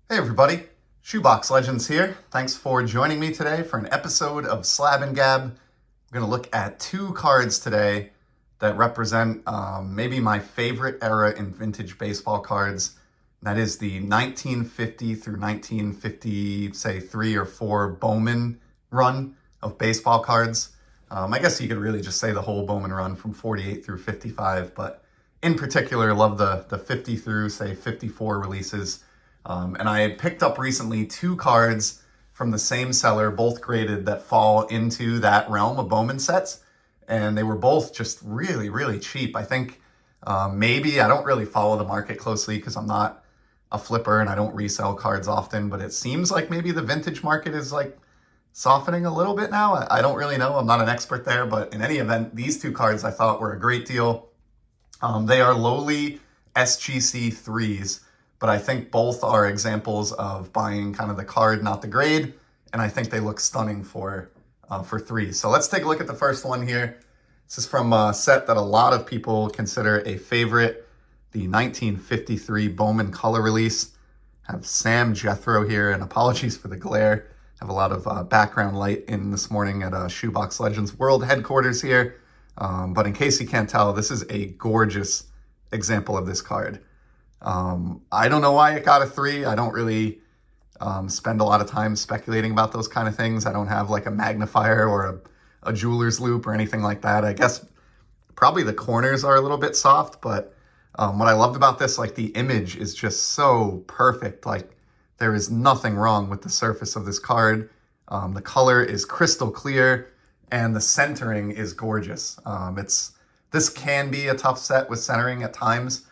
Hey everybody, Shoebox Legends here. Thanks for joining me today for an episode of Slab and Gab. We're going to look at two cards today that represent maybe my favorite era in vintage baseball cards. That is the 1950 through 1950, say 3 or 4 Bowman run of baseball cards. I guess you could really just say the whole Bowman run from 48 through 55, but in particular, love the 50 through, say, 54 releases. And I had picked up recently 2 cards from the same seller, both graded, that fall into that realm of Bowman sets. And they were both just really, really cheap. I think maybe, I don't really follow the market closely because I'm not a flipper and I don't resell cards often, but it seems like maybe the vintage market is like softening a little bit now. I don't really know. I'm not an expert there, but in any event, these 2 cards I thought were a great deal. They are lowly SGC 3s. But I think both are examples of buying kind of the card, not the grade. And I think they look stunning for 3. So let's take a look at the first one here. This is from a set that a lot of people consider a favorite, the 1953 Bowman color release. I have Sam Jethro here, and apologies for the glare. I have a lot of background light in this morning at Shoebox Legends World headquarters here. But in case you can't tell, this is a gorgeous example of this card. I don't know why it got a 3. I don't really spend a lot of time speculating about those kind of things. I don't have like a magnifier or a jeweler's loop or anything like that. I guess probably the corners are a little bit soft, but what I loved about this, like the image is just so perfect. Like there is nothing wrong with the surface of this card. The color is crystal clear and the centering is gorgeous. This can be a tough set with centering at times.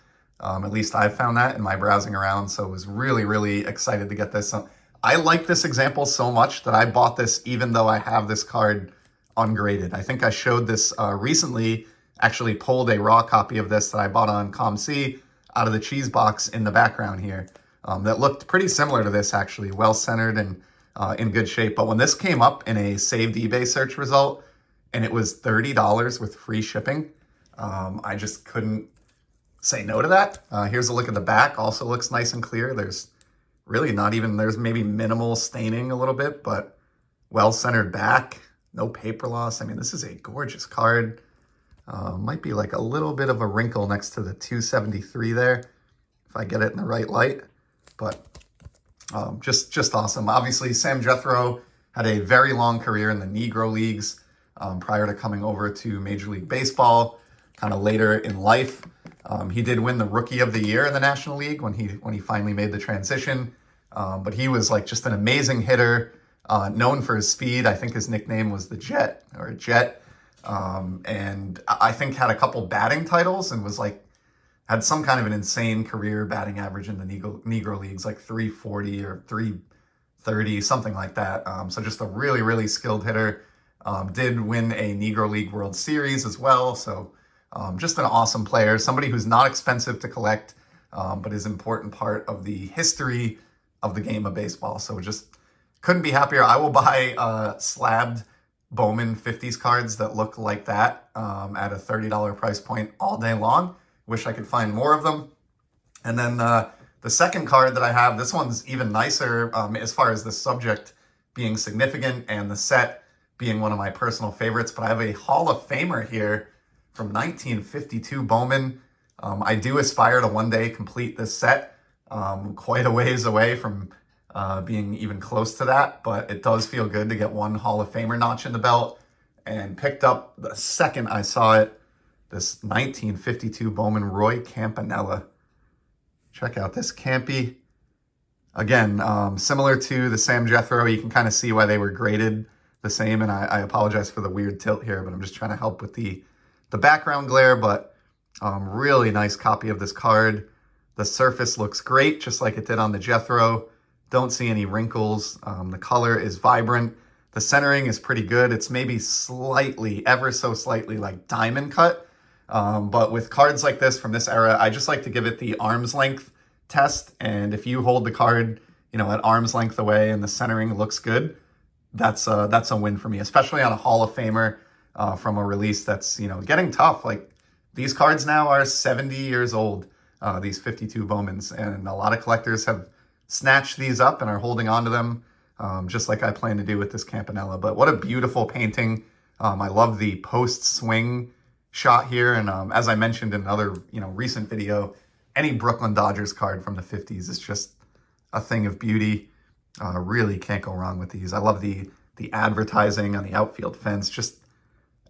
At least I've found that in my browsing around, so I was really, really excited to get this. I like this example so much that I bought this even though I have this card ungraded. I think I showed this recently, actually pulled a raw copy of this that I bought on ComC out of the cheese box in the background here that looked pretty similar to this actually, well-centered and in good shape. But when this came up in a saved eBay search result and it was $30 with free shipping, I just couldn't say no to that. Here's a look at the back. Also looks nice and clear. There's really not even, there's maybe minimal staining a little bit, but well-centered back, no paper loss. I mean, this is a gorgeous card. Might be like a little bit of a wrinkle next to the 273 there, if I get it in the right light, but just awesome. Obviously, Sam Jethro had a very long career in the Negro Leagues prior to coming over to Major League Baseball, kind of later in life. He did win the Rookie of the Year in the National League when he finally made the transition. But he was like just an amazing hitter, known for his speed. I think his nickname was the Jet or Jet. And I think had a couple batting titles and was like, had some kind of an insane career batting average in the Negro Leagues, like 340 or 330, something like that. So just a really, really skilled hitter. Did win a Negro League World Series as well. So just an awesome player, somebody who's not expensive to collect, but is an important part of the history of the game of baseball. So just couldn't be happier. I will buy slabbed Bowman 50s cards that look like that at a $30 price point all day long. Wish I could find more of them. And then the second card that I have, this one's even nicer as far as the subject being significant and the set being one of my personal favorites. But I have a Hall of Famer here from 1952 Bowman. I do aspire to one day complete this set. Quite a ways away from being even close to that, but it does feel good to get one Hall of Famer notch in the belt. And picked up the second I saw it, this 1952 Bowman Roy Campanella. Check out this Campy. Again, similar to the Sam Jethro, you can kind of see why they were graded the same, and I apologize for the weird tilt here, but I'm just trying to help with the background glare, but really nice copy of this card. The surface looks great, just like it did on the Jethro. Don't see any wrinkles. The color is vibrant. The centering is pretty good. It's maybe slightly, ever so slightly like diamond cut. But with cards like this from this era, I just like to give it the arm's length test. And if you hold the card, at arm's length away and the centering looks good, that's a win for me, especially on a Hall of Famer from a release that's, getting tough. Like these cards now are 70 years old, these 52 Bowmans, and a lot of collectors have snatched these up and are holding on to them, just like I plan to do with this Campanella. But what a beautiful painting. I love the post swing shot here. And as I mentioned in another recent video, any Brooklyn Dodgers card from the 50s is just a thing of beauty. Really can't go wrong with these. I love the advertising on the outfield fence, just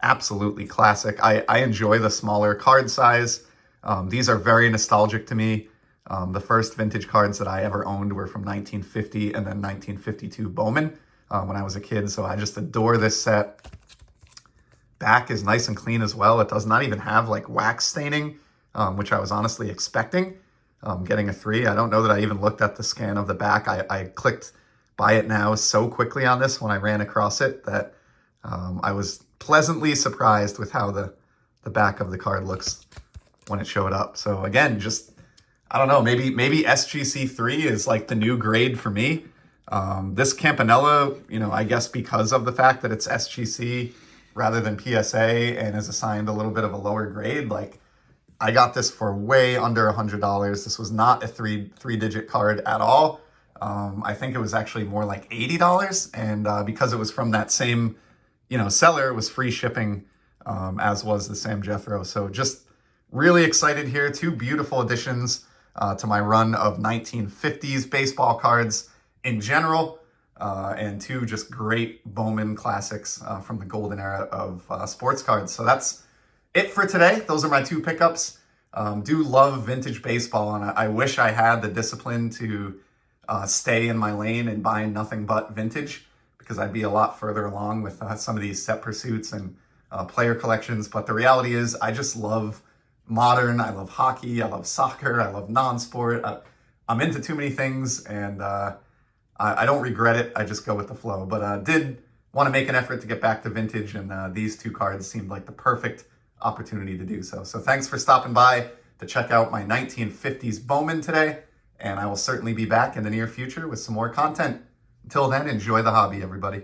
absolutely classic. I enjoy the smaller card size. These are very nostalgic to me. The first vintage cards that I ever owned were from 1950 and then 1952 Bowman when I was a kid. So I just adore this set. Back is nice and clean as well. It does not even have like wax staining, which I was honestly expecting. Getting a 3. I don't know that I even looked at the scan of the back. I clicked buy it now so quickly on this when I ran across it that I was pleasantly surprised with how the back of the card looks when it showed up. So again, just, I don't know, maybe SGC 3 is like the new grade for me. This Campanella, I guess because of the fact that it's SGC rather than PSA and is assigned a little bit of a lower grade, like I got this for way under $100. This was not a three-digit card at all. I think it was actually more like $80. And because it was from that same, seller, it was free shipping, as was the Sam Jethro. So just really excited here. 2 beautiful additions to my run of 1950s baseball cards in general, and 2 just great Bowman classics from the golden era of sports cards. So that's it for today. Those are my 2 pickups. Do love vintage baseball, and I wish I had the discipline to stay in my lane and buy nothing but vintage, because I'd be a lot further along with some of these set pursuits and player collections. But the reality is I just love modern. I love hockey. I love soccer. I love non-sport. I'm into too many things, and I don't regret it. I just go with the flow. But did want to make an effort to get back to vintage, and these 2 cards seemed like the perfect opportunity to do so. So thanks for stopping by to check out my 1950s Bowman today, and I will certainly be back in the near future with some more content. Until then, enjoy the hobby, everybody.